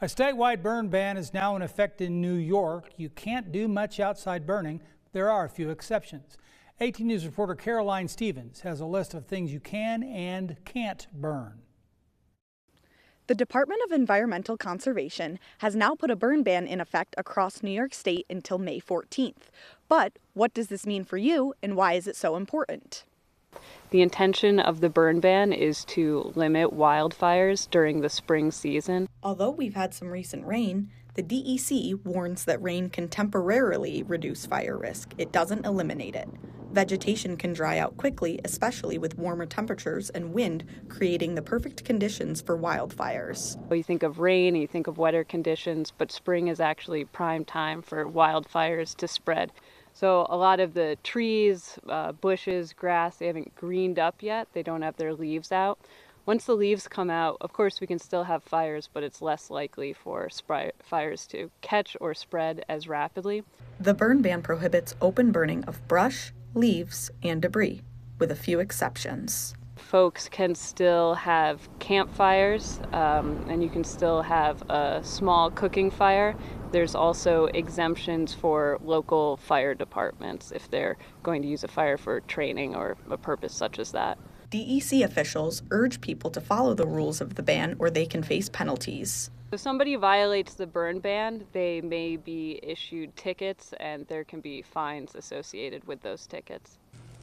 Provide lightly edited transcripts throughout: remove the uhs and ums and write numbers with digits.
A statewide burn ban is now in effect in New York. You can't do much outside burning. There are a few exceptions. 18 News reporter Caroline Stevens has a list of things you can and can't burn. The Department of Environmental Conservation has now put a burn ban in effect across New York State until May 14th. But what does this mean for you, and why is it so important? The intention of the burn ban is to limit wildfires during the spring season. Although we've had some recent rain, the DEC warns that rain can temporarily reduce fire risk. It doesn't eliminate it. Vegetation can dry out quickly, especially with warmer temperatures and wind, creating the perfect conditions for wildfires. You think of rain, you think of wetter conditions, but spring is actually prime time for wildfires to spread. So a lot of the trees, bushes, grass, they haven't greened up yet. They don't have their leaves out. Once the leaves come out, of course, we can still have fires, but it's less likely for fires to catch or spread as rapidly. The burn ban prohibits open burning of brush, leaves, and debris, with a few exceptions. Folks can still have campfires, and you can still have a small cooking fire. There's also exemptions for local fire departments if they're going to use a fire for training or a purpose such as that. DEC officials urge people to follow the rules of the ban or they can face penalties. If somebody violates the burn ban, they may be issued tickets and there can be fines associated with those tickets.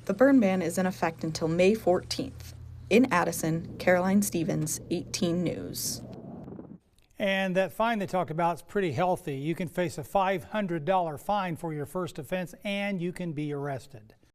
The burn ban is in effect until May 14th. In Addison, Caroline Stevens, 18 News. And that fine they talked about is pretty healthy. You can face a $500 fine for your first offense and you can be arrested.